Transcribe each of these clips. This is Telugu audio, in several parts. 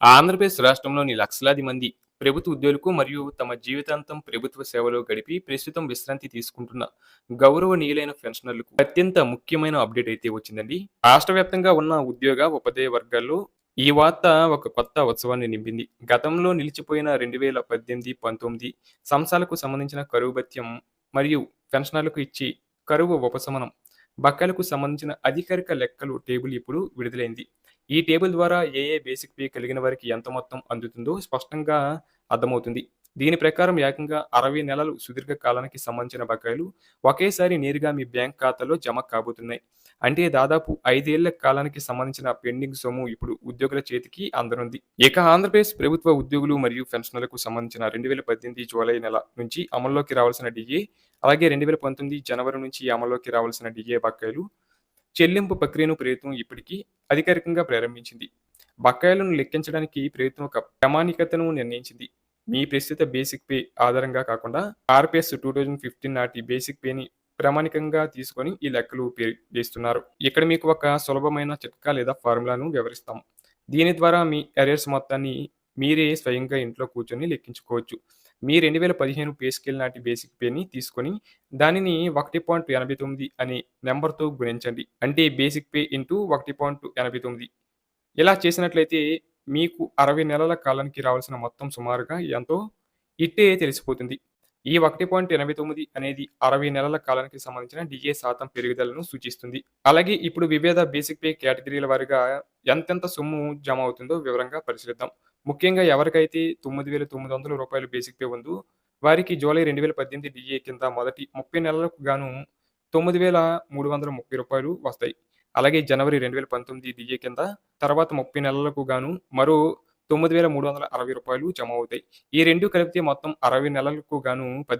ఆంధ్రప్రదేశ్ రాష్ట్రంలోని లక్షలాది మంది ప్రభుత్వ ఉద్యోగులకు మరియు తమ జీవితాంతం ప్రభుత్వ సేవలో గడిపి ప్రస్తుతం విశ్రాంతి తీసుకుంటున్న గౌరవనీయులైన పెన్షనర్లకు అత్యంత ముఖ్యమైన అప్డేట్ అయితే వచ్చిందండి. రాష్ట్ర వ్యాప్తంగా ఉన్న ఉద్యోగ ఉపాధ్యాయ వర్గాల్లో ఈ వార్త ఒక కొత్త ఉత్సవాన్ని నింపింది. గతంలో నిలిచిపోయిన 2018, 19 సంవత్సరాలకు సంబంధించిన కరువు భత్యం మరియు పెన్షనర్లకు ఇచ్చి కరువు ఉపశమనం బకాయిలకు సంబంధించిన అధికారిక లెక్కలు టేబుల్ ఇప్పుడు విడుదలైంది. ఈ టేబుల్ ద్వారా ఏ బేసిక్ పే కలిగిన వారికి ఎంత మొత్తం అందుతుందో స్పష్టంగా అర్థమవుతుంది. దీని ప్రకారం ఏకంగా 60 నెలలు సుదీర్ఘ కాలానికి సంబంధించిన బకాయిలు ఒకేసారి నేరుగా మీ బ్యాంక్ ఖాతాలో జమ కాబోతున్నాయి. అంటే దాదాపు 5 ఏళ్ల కాలానికి సంబంధించిన పెండింగ్ సొమ్ము ఇప్పుడు ఉద్యోగుల చేతికి అందనుంది. ఇక ఆంధ్రప్రదేశ్ ప్రభుత్వ ఉద్యోగులు మరియు పెన్షనర్లకు సంబంధించిన 2018 జూలై నెల నుంచి అమల్లోకి రావాల్సిన డిఏ, అలాగే 2019 జనవరి నుంచి అమల్లోకి రావాల్సిన డిఏ బకాయిలు చెల్లింపు ప్రక్రియను ప్రభుత్వం ఇప్పటికీ అధికారికంగా ప్రారంభించింది. బకాయిలను లెక్కించడానికి ప్రభుత్వం ఒక ప్రామాణికతను నిర్ణయించింది. మీ ప్రస్తుత బేసిక్ పే ఆధారంగా కాకుండా ఆర్‌పిఎస్ 2015 నాటి బేసిక్ పేని ప్రామాణికంగా తీసుకొని ఈ లెక్కలు వేస్తున్నారు. ఇక్కడ మీకు ఒక సులభమైన చిట్కా లేదా ఫార్ములాను వివరిస్తాం. దీని ద్వారా మీ అరియర్స్ మొత్తాన్ని మీరే స్వయంగా ఇంట్లో కూర్చొని లెక్కించుకోవచ్చు. మీ 2015 పే స్కేల్ నాటి బేసిక్ పేని తీసుకొని దానిని 1.89 అనే నంబర్‌తో గుణించండి. అంటే బేసిక్ పే ఇంటూ 1.89. ఇలా చేసినట్లయితే మీకు 60 నెలల కాలానికి రావాల్సిన మొత్తం సుమారుగా ఎంతో ఇట్టే తెలిసిపోతుంది. ఈ 1.89 అనేది 60 నెలల కాలానికి సంబంధించిన డిఏ శాతం పెరుగుదలను సూచిస్తుంది. అలాగే ఇప్పుడు వివిధ బేసిక్ పే కేటగిరీల వారీగా ఎంతెంత సొమ్ము జమ అవుతుందో వివరంగా పరిశీలిద్దాం. ముఖ్యంగా ఎవరికైతే రూ. 9,900 బేసిక్ పే ఉందో వారికి జూలై 2018 డిఏ కింద మొదటి 30 నెలలకు గాను రూ. 9,330 వస్తాయి. అలాగే జనవరి 2019 డిఏ కింద తర్వాత 30 నెలలకు గాను మరో రూ. 9,360 జమ అవుతాయి. ఈ 2 కలిపితే మొత్తం 60 నెలలకు గాను రూ.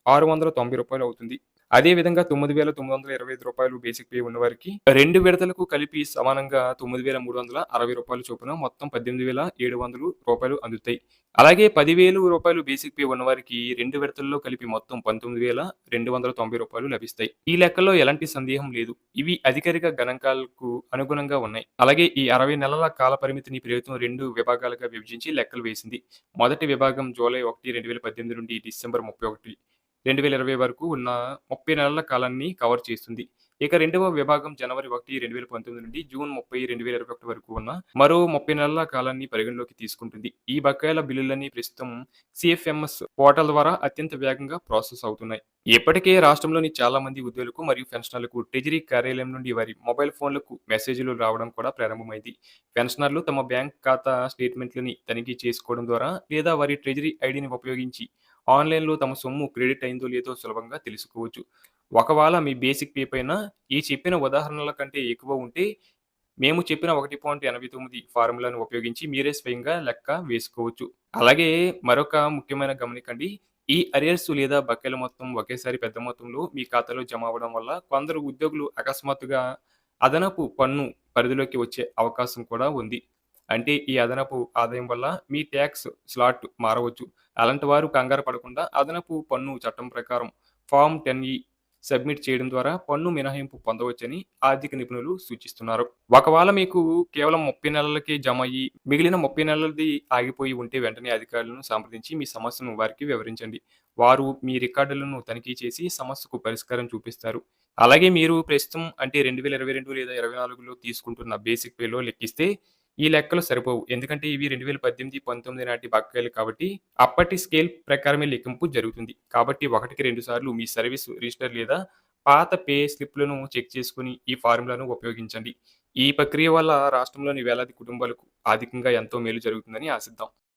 18,690 అవుతుంది. అదే విధంగా రూ. 9,925 బేసిక్ పే ఉన్నవారికి 2 విడతలకు కలిపి సమానంగా రూ. 9,360 చొప్పున మొత్తం రూ. 18,700 అందుతాయి. అలాగే రూ. 10,000 బేసిక్ పే ఉన్నవారికి 2 విడతల్లో కలిపి మొత్తం రూ. 19,290 లభిస్తాయి. ఈ లెక్కల్లో ఎలాంటి సందేహం లేదు. ఇవి అధికారిక గణాంకాలకు అనుగుణంగా ఉన్నాయి. అలాగే ఈ 60 నెలల కాల పరిమితిని ప్రభుత్వం 2 విభాగాలుగా విభజించి లెక్కలు వేసింది. మొదటి విభాగం జూలై 1, 2018 నుండి డిసెంబర్ 31, 2020 వరకు ఉన్న 30 నెలల కాలాన్ని కవర్ చేస్తుంది. ఇక రెండవ విభాగం జనవరి 1, 2019 నుండి జూన్ 30, 2021 వరకు ఉన్న మరో 30 నెలల కాలాన్ని పరిగణలోకి తీసుకుంటుంది. ఈ బకాయిల బిల్లులన్నీ ప్రస్తుతం సిఎఫ్ఎంఎస్ పోర్టల్ ద్వారా అత్యంత వేగంగా ప్రాసెస్ అవుతున్నాయి. ఇప్పటికే రాష్ట్రంలోని చాలా మంది ఉద్యోగులకు మరియు పెన్షనర్లకు ట్రెజరీ కార్యాలయం నుండి వారి మొబైల్ ఫోన్లకు మెసేజ్‌లు రావడం కూడా ప్రారంభమైంది. పెన్షనర్లు తమ బ్యాంక్ ఖాతా స్టేట్‌మెంట్‌లని తనిఖీ చేసుకోవడం ద్వారా లేదా వారి ట్రెజరీ ఐడీని ఉపయోగించి ఆన్‌లైన్‌లో తమ సొమ్ము క్రెడిట్ అయిందో లేదో సులభంగా తెలుసుకోవచ్చు. ఒకవేళ మీ బేసిక్ పే పైన ఈ చెప్పిన ఉదాహరణల కంటే ఎక్కువ ఉంటే, మేము చెప్పిన 1.89 ఫార్ములాను ఉపయోగించి మీరే స్వయంగా లెక్క వేసుకోవచ్చు. అలాగే మరొక ముఖ్యమైన గమనికండి. ఈ అరియర్స్ లేదా బకాయిల మొత్తం ఒకేసారి పెద్ద మొత్తంలో మీ ఖాతాలో జమ అవ్వడం వల్ల కొందరు ఉద్యోగులు అకస్మాత్తుగా అదనపు పన్ను పరిధిలోకి వచ్చే అవకాశం కూడా ఉంది. అంటే ఈ అదనపు ఆదాయం వల్ల మీ టాక్స్ స్లాట్ మారవచ్చు. అలాంటి వారు కంగారు పడకుండా అదనపు పన్ను చట్టం ప్రకారం ఫార్మ్ 10 సబ్మిట్ చేయడం ద్వారా పన్ను మినహాయింపు పొందవచ్చని ఆర్థిక నిపుణులు సూచిస్తున్నారు. ఒకవేళ మీకు కేవలం 30 నెలలకే జమ అయ్యి మిగిలిన 30 నెలలది ఆగిపోయి ఉంటే వెంటనే అధికారులను సంప్రదించి మీ సమస్యను వారికి వివరించండి. వారు మీ రికార్డులను తనిఖీ చేసి సమస్యకు పరిష్కారం చూపిస్తారు. అలాగే మీరు ప్రస్తుతం అంటే 2022 లేదా 24లో తీసుకుంటున్న బేసిక్ పేలో లెక్కిస్తే ఈ లెక్కలు సరిపోవు. ఎందుకంటే ఇవి 2018, 19 నాటి బకాయిలు కాబట్టి అప్పటి స్కేల్ ప్రకారమే లెక్కింపు జరుగుతుంది. కాబట్టి 1కి 2 సార్లు మీ సర్వీస్ రిజిస్టర్ లేదా పాత పే స్లిప్‌లను చెక్ చేసుకొని ఈ ఫార్ములాను ఉపయోగించండి. ఈ ప్రక్రియ వల్ల రాష్ట్రంలోని వేలాది కుటుంబాలకు ఆర్థికంగా ఎంతో మేలు జరుగుతుందని ఆశిద్దాం.